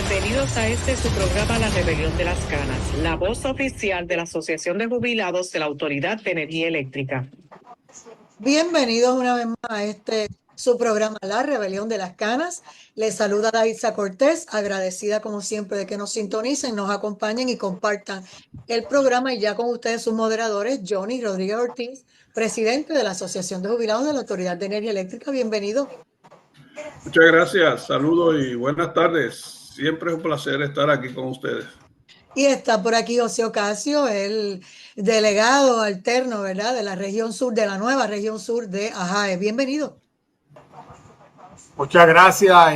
Bienvenidos a su programa La Rebelión de las Canas, la voz oficial de la Asociación de Jubilados de la Autoridad de Energía Eléctrica. Bienvenidos una vez más a su programa La Rebelión de las Canas. Les saluda Daisa Cortés, agradecida como siempre de que nos sintonicen, nos acompañen y compartan el programa. Y ya con ustedes sus moderadores, Johnny Rodríguez Ortiz, presidente de la Asociación de Jubilados de la Autoridad de Energía Eléctrica. Bienvenido. Muchas gracias, saludos y buenas tardes. Siempre es un placer estar aquí con ustedes. Y está por aquí José Ocasio, el delegado alterno, ¿verdad?, de la región sur, de la nueva región sur de AJAE. Bienvenido. Muchas gracias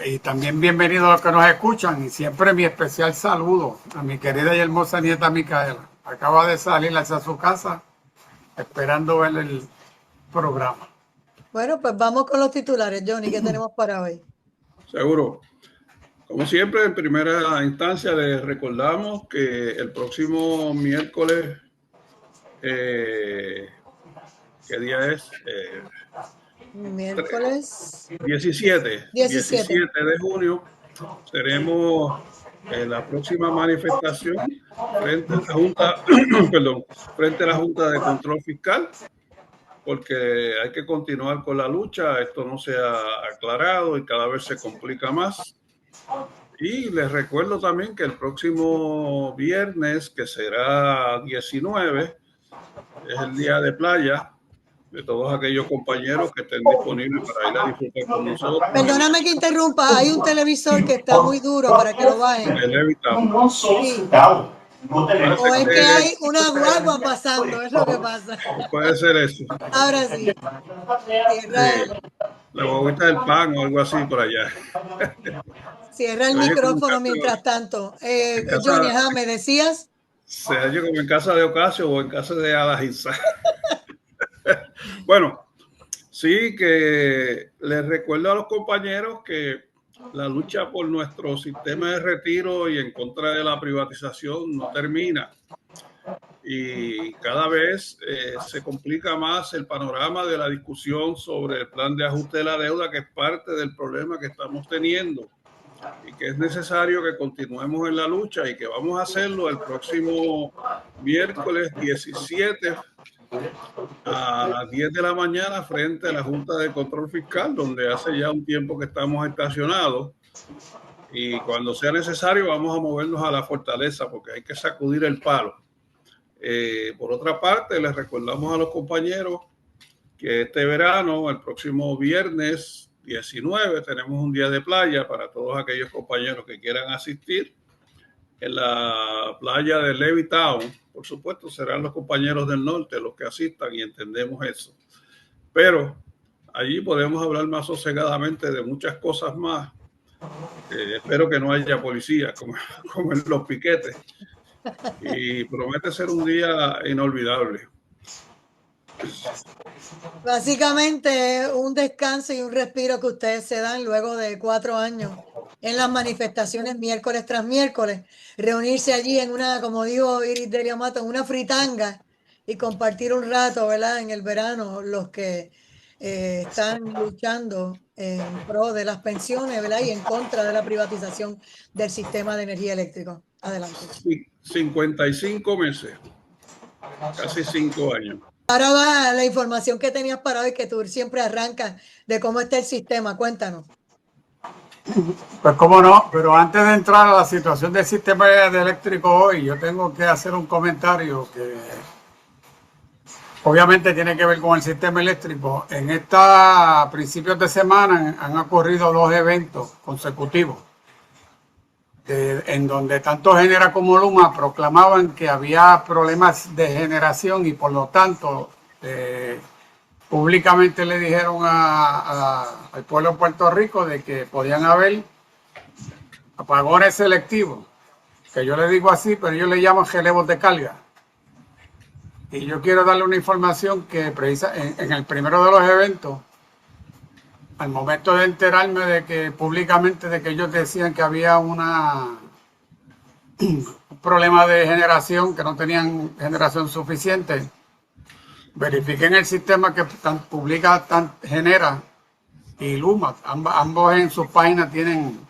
y también bienvenidos a los que nos escuchan. Y siempre mi especial saludo a mi querida y hermosa nieta Micaela. Acaba de salir hacia su casa esperando ver el programa. Bueno, pues vamos con los titulares, Johnny. ¿Qué tenemos para hoy? Seguro. Como siempre, en primera instancia les recordamos que el próximo miércoles, ¿qué día es? Miércoles 17 de junio, tenemos la próxima manifestación frente a la Junta, frente a la Junta de Control Fiscal, porque hay que continuar con la lucha. Esto no se ha aclarado y cada vez se complica más. Y les recuerdo también que el próximo viernes, que será 19, es el día de playa de todos aquellos compañeros que estén disponibles para ir a disfrutar con nosotros. Perdóname que interrumpa, hay un televisor que está muy duro para que lo bajen. Sí. O es que hay una guagua pasando, es lo que pasa. Puede ser eso. Ahora sí. La guaguita del pan o algo así por allá. Cierra el micrófono mientras tanto. Johnny, ¿me decías? Se halla como en casa de Ocasio o en casa de Adahisa. Bueno, sí que les recuerdo a los compañeros que la lucha por nuestro sistema de retiro y en contra de la privatización no termina. Y cada vez se complica más el panorama de la discusión sobre el plan de ajuste de la deuda, que es parte del problema que estamos teniendo y que es necesario que continuemos en la lucha y que vamos a hacerlo el próximo miércoles 17 a las 10 de la mañana frente a la Junta de Control Fiscal, donde hace ya un tiempo que estamos estacionados, y cuando sea necesario vamos a movernos a la fortaleza porque hay que sacudir el palo. Por otra parte, les recordamos a los compañeros que este verano, el próximo viernes 19, tenemos un día de playa para todos aquellos compañeros que quieran asistir en la playa de Levittown. Por supuesto, serán los compañeros del norte los que asistan y entendemos eso. Pero allí podemos hablar más sosegadamente de muchas cosas más. Espero que no haya policía como en los piquetes. Y promete ser un día inolvidable. Básicamente un descanso y un respiro que ustedes se dan luego de 4 años en las manifestaciones miércoles tras miércoles, reunirse allí en una, como dijo Iris Delia Mato, en una fritanga y compartir un rato, ¿verdad?, en el verano, los que están luchando en pro de las pensiones, ¿verdad?, y en contra de la privatización del sistema de energía eléctrica. Adelante. Sí, 55 meses, casi 5 años. Ahora va la información que tenías para hoy, que tú siempre arrancas de cómo está el sistema. Cuéntanos. Pues cómo no, pero antes de entrar a la situación del sistema eléctrico hoy, yo tengo que hacer un comentario que obviamente tiene que ver con el sistema eléctrico. En esta principios de semana han ocurrido 2 eventos consecutivos en donde tanto Genera como Luma proclamaban que había problemas de generación y por lo tanto públicamente le dijeron al pueblo de Puerto Rico de que podían haber apagones selectivos, que yo le digo así, pero ellos le llaman relevos de carga. Y yo quiero darle una información que en el primero de los eventos, al momento de enterarme de que públicamente de que ellos decían que había un problema de generación, que no tenían generación suficiente, verifiqué en el sistema que Genera y Luma, ambos en sus páginas tienen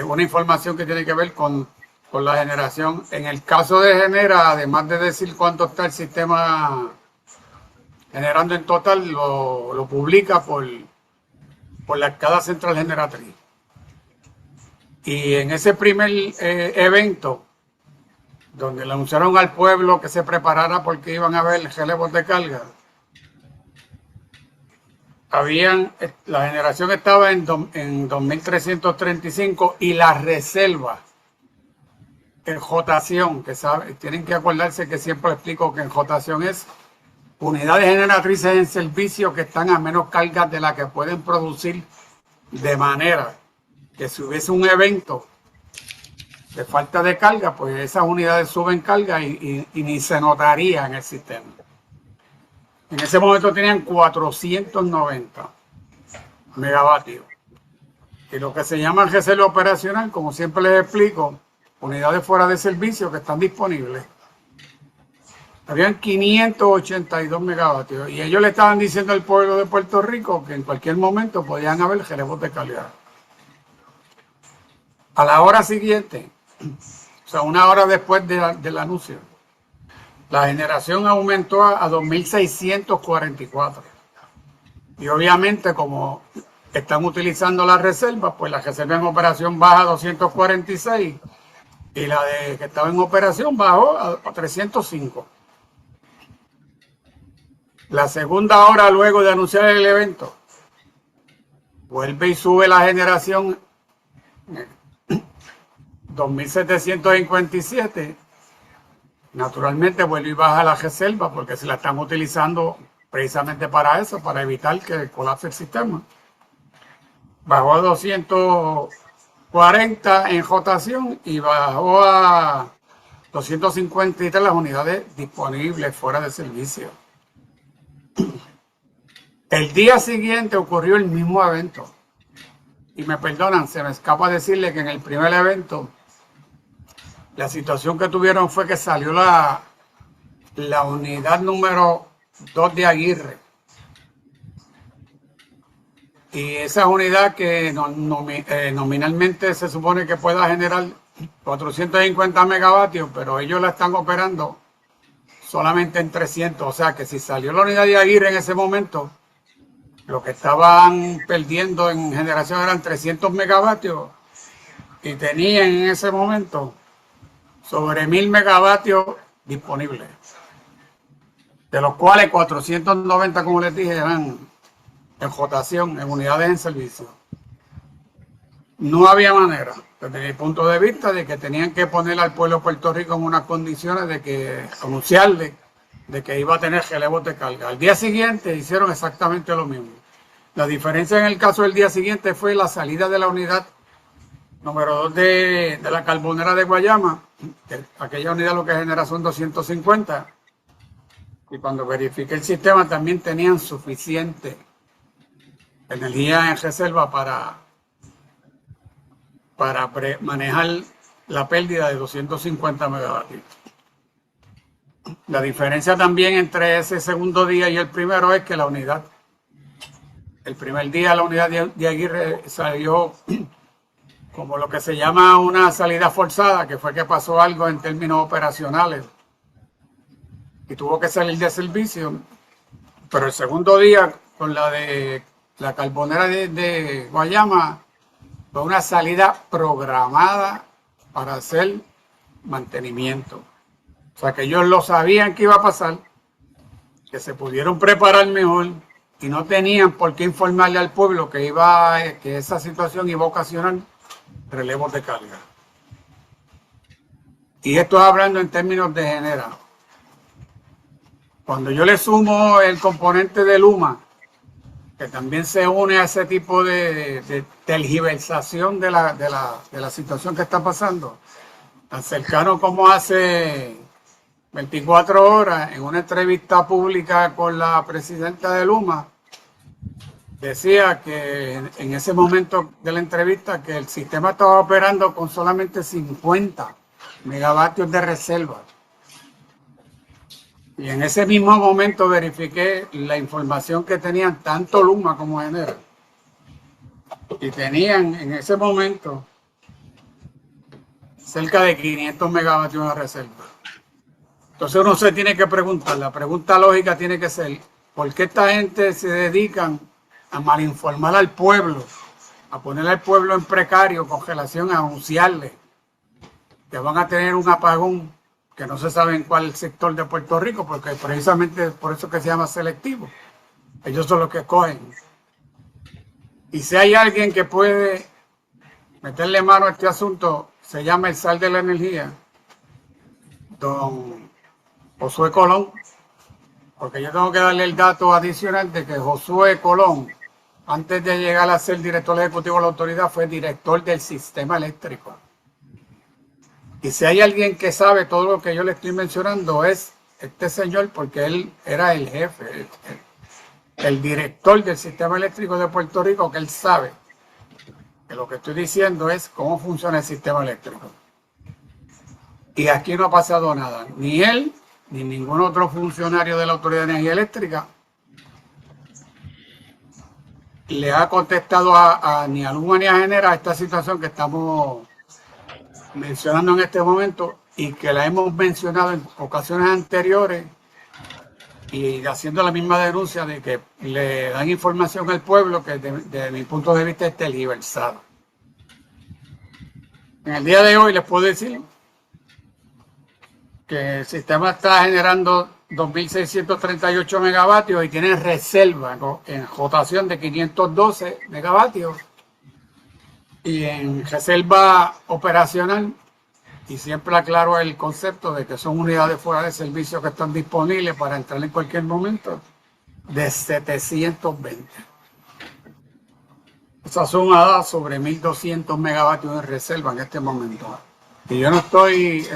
una información que tiene que ver con la generación. En el caso de Genera, además de decir cuánto está el sistema generando en total, lo publica por cada central generatriz. Y en ese primer evento, donde le anunciaron al pueblo que se preparara porque iban a haber relevos de carga, la generación estaba en 2.335 y la reserva en jotación, tienen que acordarse que siempre explico que en jotación es unidades generatrices en servicio que están a menos cargas de la que pueden producir, de manera que si hubiese un evento de falta de carga, pues esas unidades suben carga y ni se notaría en el sistema. En ese momento tenían 490 megavatios. Y lo que se llama reserva operacional, como siempre les explico, unidades fuera de servicio que están disponibles. Habían 582 megavatios y ellos le estaban diciendo al pueblo de Puerto Rico que en cualquier momento podían haber relevos de calidad. A la hora siguiente, o sea, una hora después del anuncio, la generación aumentó a 2.644. Y obviamente, como están utilizando las reservas, pues la reserva en operación baja a 246 y la que estaba en operación bajó a 305. La segunda hora luego de anunciar el evento, vuelve y sube la generación 2.757. Naturalmente vuelve y baja la reserva porque se la están utilizando precisamente para eso, para evitar que colapse el sistema. Bajó a 240 en rotación y bajó a 253 las unidades disponibles fuera de servicio. El día siguiente ocurrió el mismo evento. Y me perdonan, se me escapa decirle que en el primer evento la situación que tuvieron fue que salió la unidad número 2 de Aguirre. Y esa unidad que nominalmente se supone que pueda generar 450 megavatios, pero ellos la están operando solamente en 300. O sea que si salió la unidad de Aguirre en ese momento, lo que estaban perdiendo en generación eran 300 megavatios y tenían en ese momento sobre 1.000 megavatios disponibles, de los cuales 490, como les dije, eran en rotación, en unidades en servicio. No había manera, desde mi punto de vista, de que tenían que poner al pueblo de Puerto Rico en unas condiciones de que anunciarle de que iba a tener relevos de carga. Al día siguiente hicieron exactamente lo mismo. La diferencia en el caso del día siguiente fue la salida de la unidad número 2 de la Carbonera de Guayama. Aquella unidad lo que genera son 250. Y cuando verifiqué el sistema también tenían suficiente energía en reserva para manejar la pérdida de 250 megavatios. La diferencia también entre ese segundo día y el primero es que la unidad, el primer día la unidad de Aguirre salió como lo que se llama una salida forzada, que fue que pasó algo en términos operacionales y tuvo que salir de servicio. Pero el segundo día, con la de la Carbonera de Guayama, fue una salida programada para hacer mantenimiento. O sea que ellos lo sabían que iba a pasar, que se pudieron preparar mejor y no tenían por qué informarle al pueblo que esa situación iba a ocasionar relevos de carga. Y esto hablando en términos de Genera. Cuando yo le sumo el componente de Luma, que también se une a ese tipo de tergiversación de la situación que está pasando, tan cercano como hace 24 horas, en una entrevista pública con la presidenta de Luma, decía que en ese momento de la entrevista que el sistema estaba operando con solamente 50 megavatios de reserva. Y en ese mismo momento verifiqué la información que tenían tanto Luma como Genera. Y tenían en ese momento cerca de 500 megavatios de reserva. Entonces uno se tiene que preguntar, la pregunta lógica tiene que ser, ¿por qué esta gente se dedican a malinformar al pueblo, a poner al pueblo en precario con relación a anunciarle que van a tener un apagón que no se sabe en cuál sector de Puerto Rico, porque precisamente por eso que se llama selectivo? Ellos son los que escogen. Y si hay alguien que puede meterle mano a este asunto, se llama el zar de la energía, don Josué Colón, porque yo tengo que darle el dato adicional de que Josué Colón, antes de llegar a ser director ejecutivo de la autoridad, fue director del sistema eléctrico. Y si hay alguien que sabe todo lo que yo le estoy mencionando, es este señor, porque él era el jefe, el director del sistema eléctrico de Puerto Rico, que él sabe que lo que estoy diciendo es cómo funciona el sistema eléctrico. Y aquí no ha pasado nada. Ni él, ni ningún otro funcionario de la Autoridad de Energía Eléctrica le ha contestado ni a Luma ni a Genera esta situación que estamos mencionando en este momento y que la hemos mencionado en ocasiones anteriores y haciendo la misma denuncia de que le dan información al pueblo que desde mi punto de vista es tergiversada. En el día de hoy les puedo decir que el sistema está generando 2.638 megavatios y tiene reserva en rotación de 512 megavatios y en reserva operacional, y siempre aclaro el concepto de que son unidades fuera de servicio que están disponibles para entrar en cualquier momento, de 720. Esa suma da sobre 1.200 megavatios de reserva en este momento. Y yo no estoy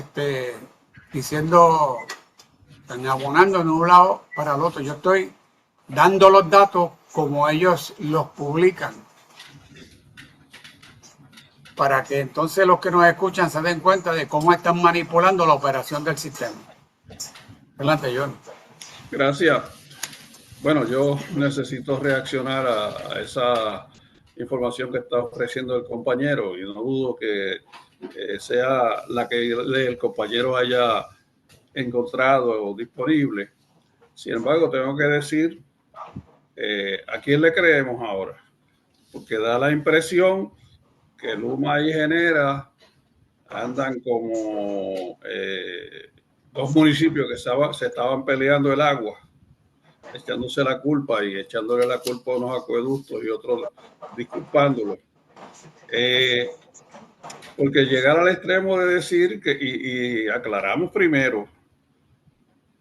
diciendo, ni abonando de un lado para el otro. Yo estoy dando los datos como ellos los publican, para que entonces los que nos escuchan se den cuenta de cómo están manipulando la operación del sistema. Adelante, John. Gracias. Bueno, yo necesito reaccionar a esa información que está ofreciendo el compañero y no dudo que sea la que el compañero haya encontrado o disponible. Sin embargo, tengo que decir a quién le creemos ahora, porque da la impresión que Luma y Genera andan como dos municipios que se estaban peleando el agua, echándose la culpa y echándole la culpa a unos acueductos y otros disculpándolos. Porque llegar al extremo de decir que, y aclaramos primero,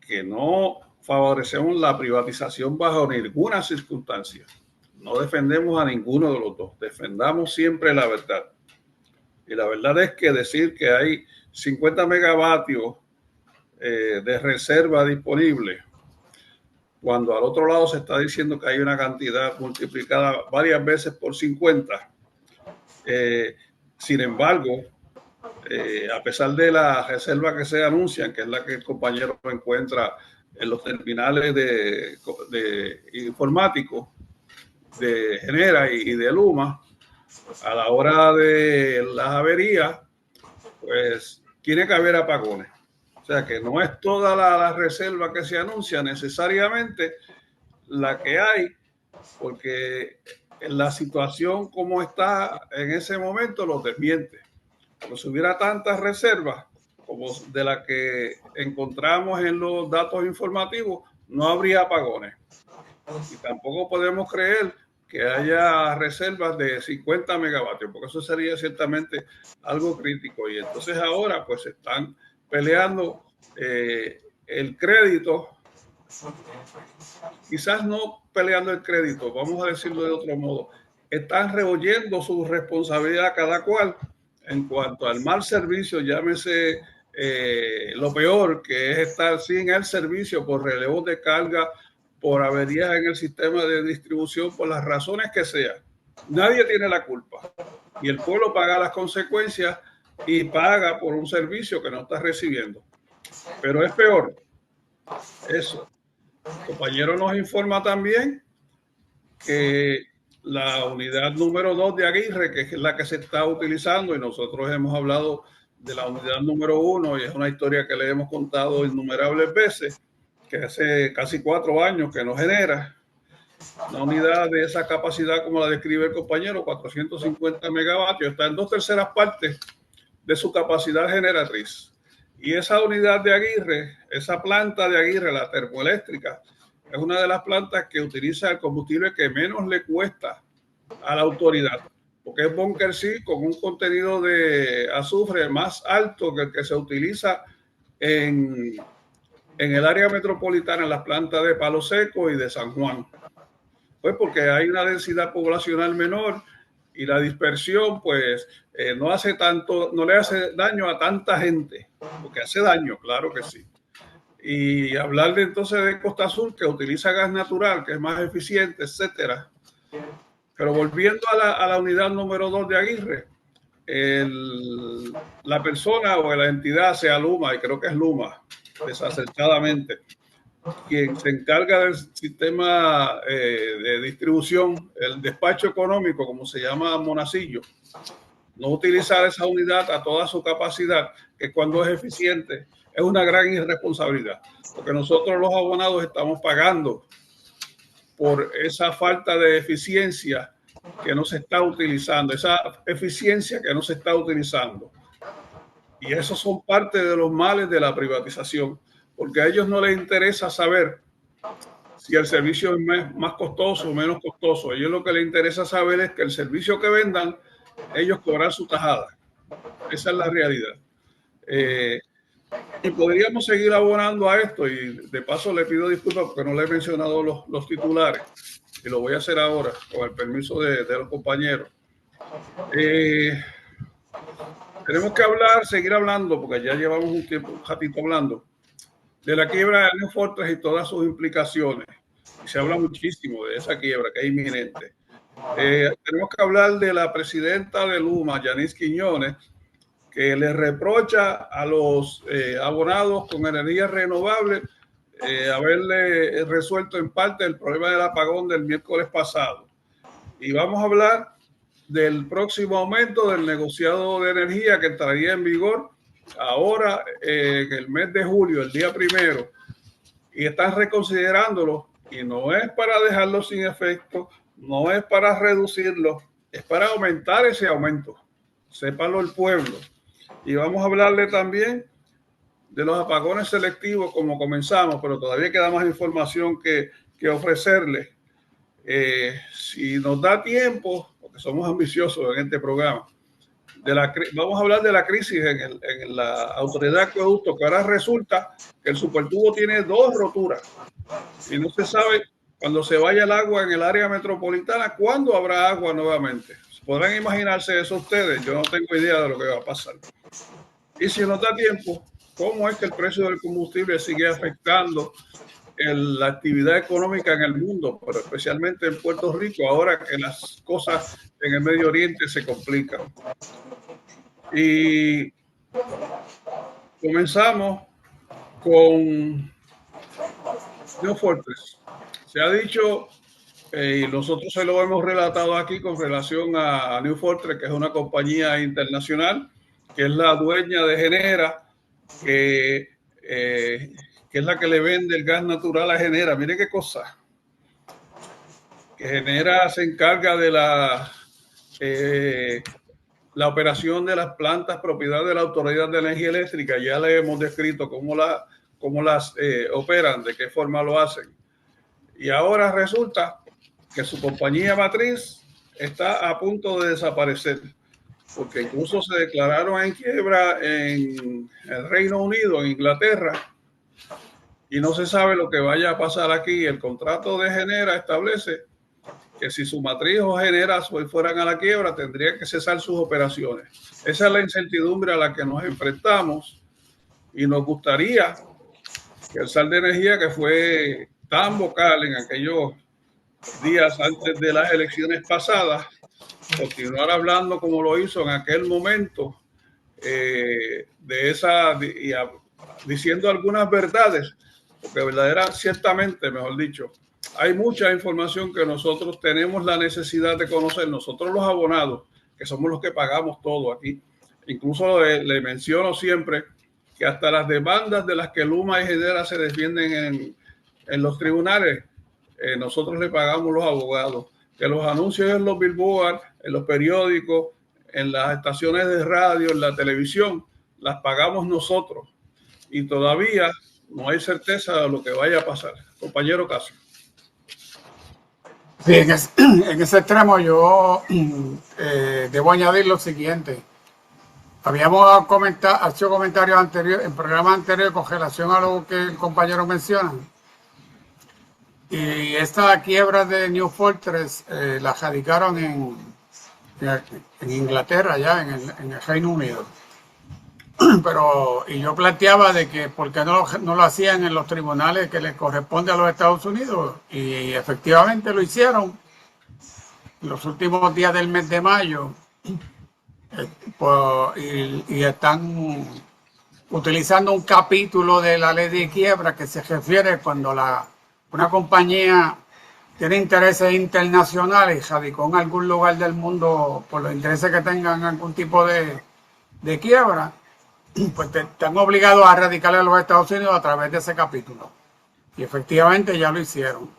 que no favorecemos la privatización bajo ninguna circunstancia. No defendemos a ninguno de los dos, defendamos siempre la verdad. Y la verdad es que decir que hay 50 megavatios de reserva disponible, cuando al otro lado se está diciendo que hay una cantidad multiplicada varias veces por 50. Sin embargo, a pesar de la reserva que se anuncian, que es la que el compañero encuentra en los terminales de informáticos de Genera y de Luma, a la hora de las averías, pues tiene que haber apagones. O sea que no es toda la reserva que se anuncia necesariamente la que hay, porque la situación como está en ese momento lo desmiente. Como si hubiera tantas reservas como de las que encontramos en los datos informativos, no habría apagones. Y tampoco podemos creer que haya reservas de 50 megavatios, porque eso sería ciertamente algo crítico. Y entonces ahora pues están peleando el crédito, quizás no peleando el crédito, vamos a decirlo de otro modo, están reoyendo su responsabilidad cada cual en cuanto al mal servicio, llámese lo peor, que es estar sin el servicio por relevos de carga, por averías en el sistema de distribución, por las razones que sean. Nadie tiene la culpa y el pueblo paga las consecuencias y paga por un servicio que no está recibiendo. Pero es peor eso. El compañero nos informa también que la unidad número 2 de Aguirre, que es la que se está utilizando, y nosotros hemos hablado de la unidad número 1, y es una historia que le hemos contado innumerables veces, que hace casi 4 años que no genera. Una unidad de esa capacidad, como la describe el compañero, 450 megavatios, está en 2/3 partes de su capacidad generatriz. Y esa unidad de Aguirre, esa planta de Aguirre, la termoeléctrica, es una de las plantas que utiliza el combustible que menos le cuesta a la autoridad, porque es Bunker C con un contenido de azufre más alto que el que se utiliza en el área metropolitana, en las plantas de Palo Seco y de San Juan. Pues porque hay una densidad poblacional menor y la dispersión pues no hace tanto, no le hace daño a tanta gente, porque hace daño, claro que sí. Y hablar de entonces de Costa Azul, que utiliza gas natural, que es más eficiente, etcétera. Pero volviendo a la unidad número 2 de Aguirre, la persona o la entidad, sea Luma, y creo que es Luma, desacertadamente, quien se encarga del sistema de distribución, el despacho económico, como se llama Monacillo, no utilizar esa unidad a toda su capacidad, que cuando es eficiente es una gran irresponsabilidad, porque nosotros los abonados estamos pagando por esa falta de eficiencia que no se está utilizando, esa eficiencia que no se está utilizando. Y esos son parte de los males de la privatización, porque a ellos no les interesa saber si el servicio es más costoso o menos costoso. A ellos lo que les interesa saber es que el servicio que vendan, ellos cobran su tajada. Esa es la realidad. Y podríamos seguir abonando a esto, y de paso le pido disculpas porque no le he mencionado los titulares, y lo voy a hacer ahora con el permiso de los compañeros. Tenemos que seguir hablando, porque ya llevamos un ratito hablando de la quiebra de New Fortress y todas sus implicaciones. Y se habla muchísimo de esa quiebra que es inminente. Tenemos que hablar de la presidenta de Luma, Yanis Quiñones, que le reprocha a los abonados con energía renovable haberle resuelto en parte el problema del apagón del miércoles pasado. Y vamos a hablar del próximo aumento del negociado de energía que entraría en vigor ahora en el mes de julio, el día 1, y están reconsiderándolo, y no es para dejarlo sin efecto, no es para reducirlo, es para aumentar ese aumento. Sépalo el pueblo. Y vamos a hablarle también de los apagones selectivos, como comenzamos, pero todavía queda más información que ofrecerle. Si nos da tiempo, porque somos ambiciosos en este programa, vamos a hablar de la crisis en la autoridad de acueducto, que ahora resulta que el supertubo tiene 2 roturas y no se sabe cuando se vaya el agua en el área metropolitana cuándo habrá agua nuevamente. Podrán imaginarse eso ustedes, yo no tengo idea de lo que va a pasar. Y si nos da tiempo, ¿cómo es que el precio del combustible sigue afectando la actividad económica en el mundo, pero especialmente en Puerto Rico, ahora que las cosas en el Medio Oriente se complican? Y comenzamos con New Fortress. Se ha dicho, y nosotros se lo hemos relatado aquí con relación a New Fortress, que es una compañía internacional, que es la dueña de Genera, que es la que le vende el gas natural a Genera. Mire qué cosa. Que Genera se encarga de la operación de las plantas propiedad de la Autoridad de Energía Eléctrica. Ya le hemos descrito cómo las operan, de qué forma lo hacen. Y ahora resulta que su compañía matriz está a punto de desaparecer, porque incluso se declararon en quiebra en el Reino Unido, en Inglaterra, y no se sabe lo que vaya a pasar aquí. El contrato de Genera establece que si su matriz o Genera fueran a la quiebra, tendría que cesar sus operaciones. Esa es la incertidumbre a la que nos enfrentamos, y nos gustaría que el SAL de Energía, que fue tan vocal en aquellos días antes de las elecciones pasadas, continuar hablando como lo hizo en aquel momento, diciendo algunas verdades, porque ciertamente, mejor dicho, hay mucha información que nosotros tenemos la necesidad de conocer, nosotros los abonados, que somos los que pagamos todo aquí, incluso le menciono siempre que hasta las demandas de las que Luma y Genera se defienden en los tribunales, nosotros le pagamos los abogados. Que los anuncios en los billboards, en los periódicos, en las estaciones de radio, en la televisión, las pagamos nosotros. Y todavía no hay certeza de lo que vaya a pasar. Compañero Casio. Sí, en ese extremo yo debo añadir lo siguiente. Habíamos hecho comentarios anteriores, en programas anteriores con relación a lo que el compañero menciona. Y esta quiebra de New Fortress la radicaron en Inglaterra, ya en el Reino Unido. Y yo planteaba de que por qué no lo hacían en los tribunales que les corresponde a los Estados Unidos, y efectivamente lo hicieron en los últimos días del mes de mayo, y están utilizando un capítulo de la ley de quiebra que se refiere cuando una compañía tiene intereses internacionales y radicó en algún lugar del mundo por los intereses que tengan algún tipo de quiebra, pues están obligados a radicarle a los Estados Unidos a través de ese capítulo. Y efectivamente ya lo hicieron.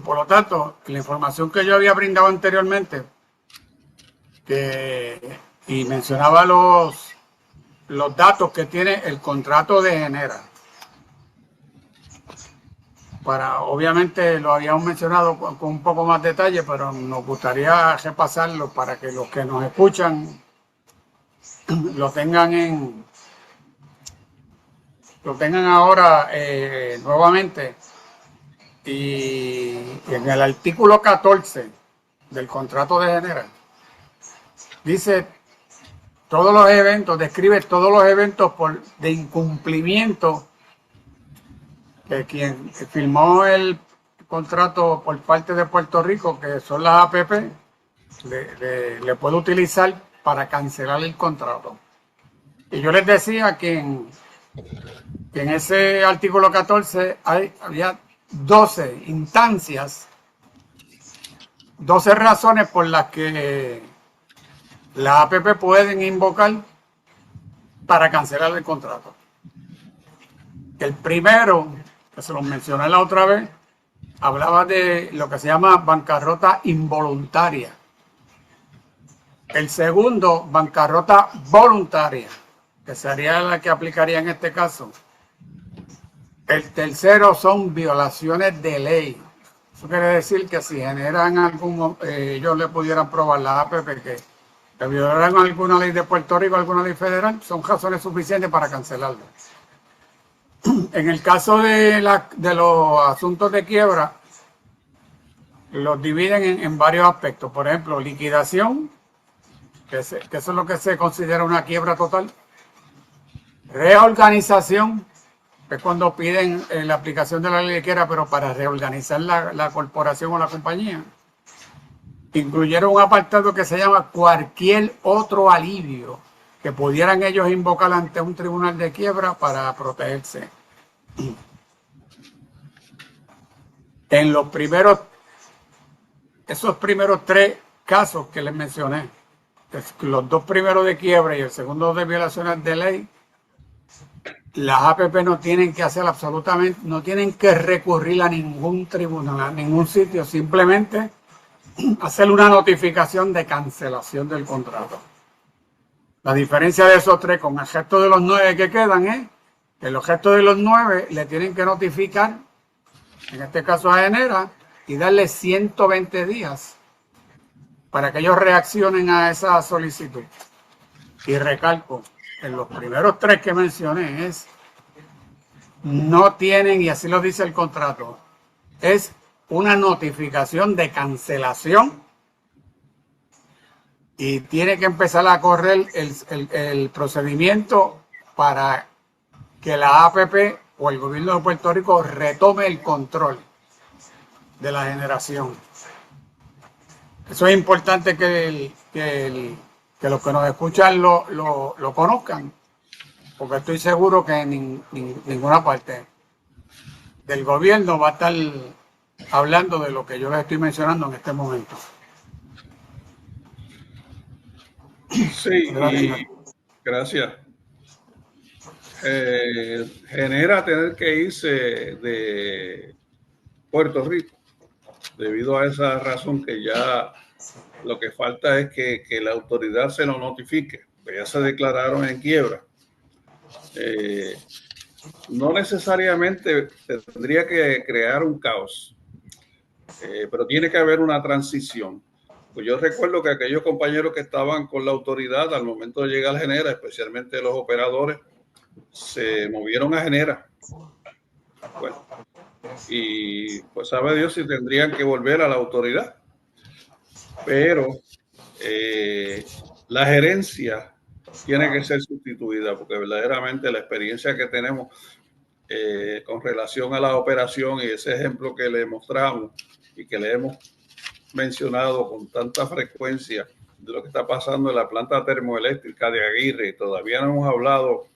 Por lo tanto, la información que yo había brindado anteriormente, y mencionaba los datos que tiene el contrato de Genera. Obviamente lo habíamos mencionado con un poco más detalle, pero nos gustaría repasarlo para que los que nos escuchan lo tengan ahora nuevamente. Y en el artículo 14 del contrato de Genera dice todos los eventos, describe todos los eventos de incumplimiento que quien firmó el contrato por parte de Puerto Rico, que son las APP, le puede utilizar para cancelar el contrato. Y yo les decía que en ese artículo 14 había 12 instancias, 12 razones por las que las APP pueden invocar para cancelar el contrato. El primero, que se los mencioné la otra vez, hablaba de lo que se llama bancarrota involuntaria. El segundo, bancarrota voluntaria, que sería la que aplicaría en este caso. El tercero son violaciones de ley. Eso quiere decir que si generan ellos le pudieran probar la APP que violaran alguna ley de Puerto Rico, alguna ley federal, son razones suficientes para cancelarlo. En el caso de los asuntos de quiebra, los dividen en varios aspectos. Por ejemplo, liquidación, que eso es lo que se considera una quiebra total. Reorganización, que es cuando piden la aplicación de la ley de quiebra, pero para reorganizar la corporación o la compañía. Incluyeron un apartado que se llama cualquier otro alivio que pudieran ellos invocar ante un tribunal de quiebra para protegerse. En esos primeros 3 casos que les mencioné, los 2 primeros de quiebra y el segundo de violaciones de ley, las APP no tienen que hacer absolutamente, no tienen que recurrir a ningún tribunal, a ningún sitio, simplemente hacer una notificación de cancelación del contrato. La diferencia de esos 3 con el resto de los 9 que quedan es que los restos de los 9 le tienen que notificar, en este caso a Genera, y darle 120 días para que ellos reaccionen a esa solicitud. Y recalco, en los primeros 3 que mencioné no tienen, y así lo dice el contrato, es una notificación de cancelación y tiene que empezar a correr el procedimiento para que la APP o el gobierno de Puerto Rico retome el control de la generación. Eso es importante que los que nos escuchan lo conozcan, porque estoy seguro que en ninguna parte del gobierno va a estar hablando de lo que yo les estoy mencionando en este momento. Sí, Gracias. Genera tener que irse de Puerto Rico debido a esa razón, que ya lo que falta es que la autoridad se lo notifique, que ya se declararon en quiebra. No necesariamente tendría que crear un caos, pero tiene que haber una transición. Pues yo recuerdo que aquellos compañeros que estaban con la autoridad al momento de llegar a Genera, especialmente los operadores, se movieron a Genera. Bueno, y pues sabe Dios si tendrían que volver a la autoridad. Pero la gerencia tiene que ser sustituida, porque verdaderamente la experiencia que tenemos con relación a la operación y ese ejemplo que le mostramos y que le hemos mencionado con tanta frecuencia de lo que está pasando en la planta termoeléctrica de Aguirre, y todavía no hemos hablado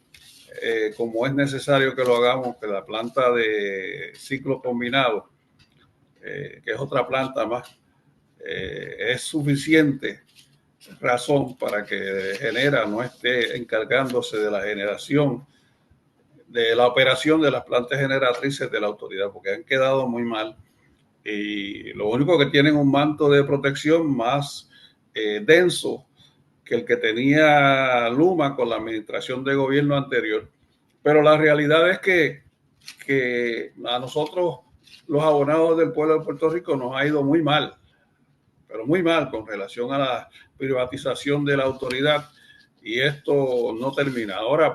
como es necesario que lo hagamos, que la planta de ciclo combinado, que es otra planta más, es suficiente razón para que Genera no esté encargándose de la generación, de la operación de las plantas generatrices de la autoridad, porque han quedado muy mal y lo único que tienen un manto de protección más denso que el que tenía Luma con la administración de gobierno anterior. Pero la realidad es que a nosotros, los abonados del pueblo de Puerto Rico, nos ha ido muy mal, pero muy mal con relación a la privatización de la autoridad, y esto no termina. Ahora,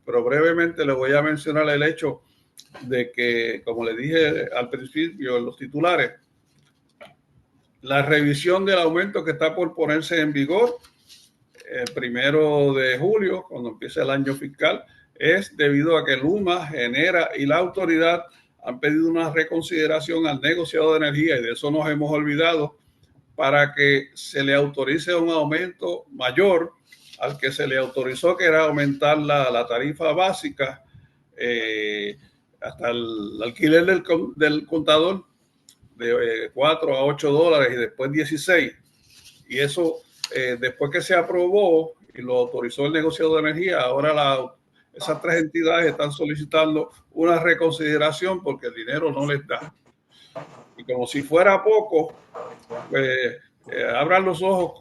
pero brevemente le voy a mencionar el hecho de que, como le dije al principio en los titulares, la revisión del aumento que está por ponerse en vigor el 1 de julio, cuando empiece el año fiscal, es debido a que Luma, Genera y la autoridad han pedido una reconsideración al negociado de energía, y de eso nos hemos olvidado, para que se le autorice un aumento mayor al que se le autorizó, que era aumentar la tarifa básica hasta el alquiler del contador de $4 a $8 y después 16. Y eso, después que se aprobó y lo autorizó el negociado de energía, ahora esas tres entidades están solicitando una reconsideración porque el dinero no les da. Y como si fuera poco, pues abran los ojos,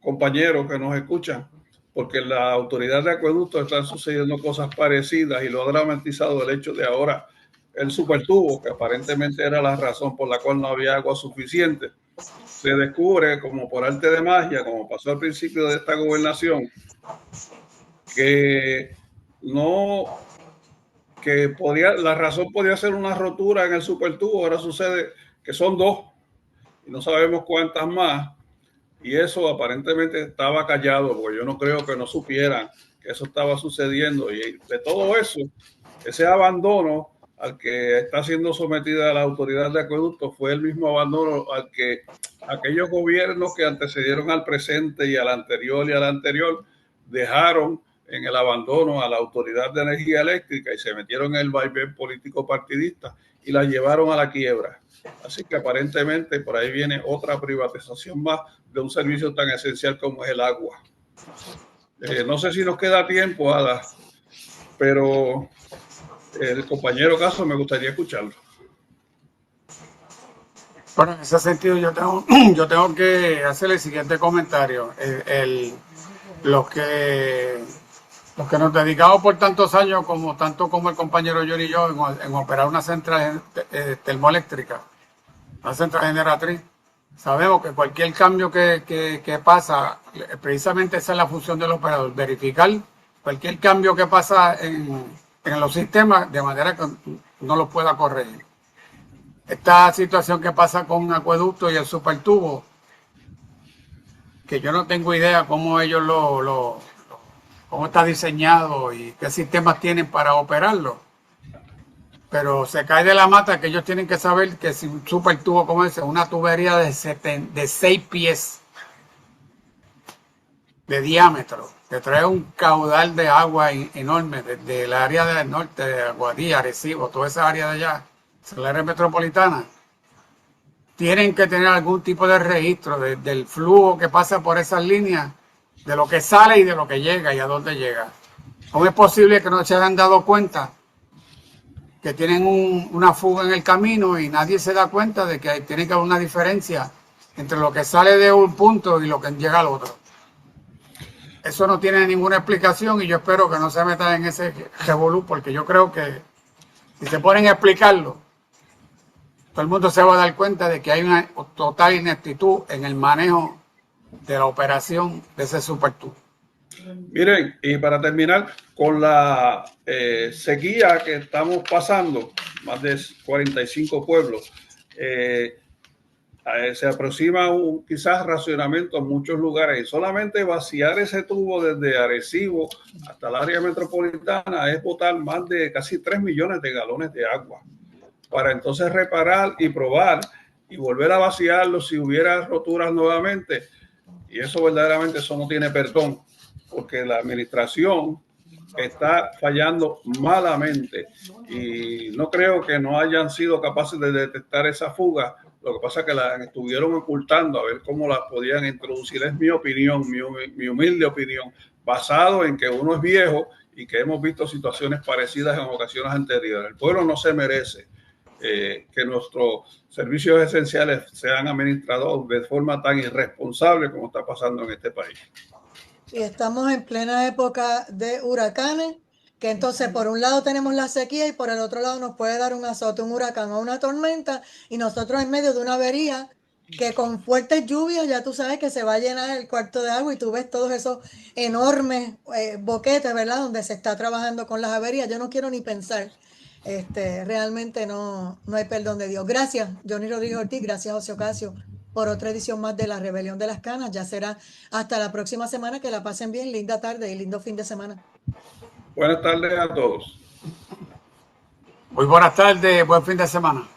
compañeros que nos escuchan, porque en la autoridad de acueductos están sucediendo cosas parecidas, y lo ha dramatizado el hecho de ahora el supertubo, que aparentemente era la razón por la cual no había agua suficiente. Se descubre, como por arte de magia, como pasó al principio de esta gobernación, que la razón podía ser una rotura en el supertubo. Ahora sucede que son dos y no sabemos cuántas más, y eso aparentemente estaba callado, porque yo no creo que no supieran que eso estaba sucediendo. Y de todo eso, ese abandono al que está siendo sometida la autoridad de acueductos fue el mismo abandono al que aquellos gobiernos que antecedieron al presente y al anterior dejaron en el abandono a la autoridad de energía eléctrica, y se metieron en el vaivén político partidista y la llevaron a la quiebra. Así que aparentemente por ahí viene otra privatización más de un servicio tan esencial como es el agua. No sé si nos queda tiempo, Ada, pero el compañero Caso me gustaría escucharlo. Bueno, en ese sentido yo tengo que hacer el siguiente comentario. Los que nos dedicamos por tantos años, tanto como el compañero Johnny y yo, en operar una central termoeléctrica, una central generatriz, sabemos que cualquier cambio que pasa, precisamente esa es la función del operador, verificar cualquier cambio que pasa en los sistemas de manera que no los pueda corregir. Esta situación que pasa con acueducto y el supertubo, que yo no tengo idea cómo ellos cómo está diseñado y qué sistemas tienen para operarlo, pero se cae de la mata que ellos tienen que saber que si un supertubo como ese, una tubería de 6 pies de diámetro, que trae un caudal de agua enorme desde el área del norte, de Aguadilla, Arecibo, toda esa área de allá, la área metropolitana, tienen que tener algún tipo de registro del flujo que pasa por esas líneas de lo que sale y de lo que llega y a dónde llega. ¿Cómo es posible que no se hayan dado cuenta que tienen una fuga en el camino y nadie se da cuenta de que tiene que haber una diferencia entre lo que sale de un punto y lo que llega al otro? Eso no tiene ninguna explicación y yo espero que no se metan en ese revolú, porque yo creo que si se ponen a explicarlo, todo el mundo se va a dar cuenta de que hay una total ineptitud en el manejo de la operación de ese supertubo. Miren, y para terminar, con la sequía que estamos pasando, más de 45 pueblos, se aproxima quizás racionamiento en muchos lugares, y solamente vaciar ese tubo desde Arecibo hasta el área metropolitana es botar más de casi 3 millones de galones de agua, para entonces reparar y probar y volver a vaciarlo si hubiera roturas nuevamente. Y eso verdaderamente eso no tiene perdón, porque la administración está fallando malamente y no creo que no hayan sido capaces de detectar esa fuga. Lo que pasa es que la estuvieron ocultando a ver cómo la podían introducir. Es mi opinión, mi humilde opinión, basado en que uno es viejo y que hemos visto situaciones parecidas en ocasiones anteriores. El pueblo no se merece que nuestros servicios esenciales sean administrados de forma tan irresponsable como está pasando en este país. Y estamos en plena época de huracanes, que entonces por un lado tenemos la sequía y por el otro lado nos puede dar un azote, un huracán o una tormenta, y nosotros en medio de una avería que con fuertes lluvias ya tú sabes que se va a llenar el cuarto de agua y tú ves todos esos enormes boquetes, ¿verdad? Donde se está trabajando con las averías. Yo no quiero ni pensar. Realmente no hay perdón de Dios. Gracias, Johnny Rodríguez Ortiz, gracias, José Ocasio, por otra edición más de La Rebelión de las Canas. Ya será hasta la próxima semana. Que la pasen bien, linda tarde y lindo fin de semana. Buenas tardes a todos. Muy buenas tardes, buen fin de semana.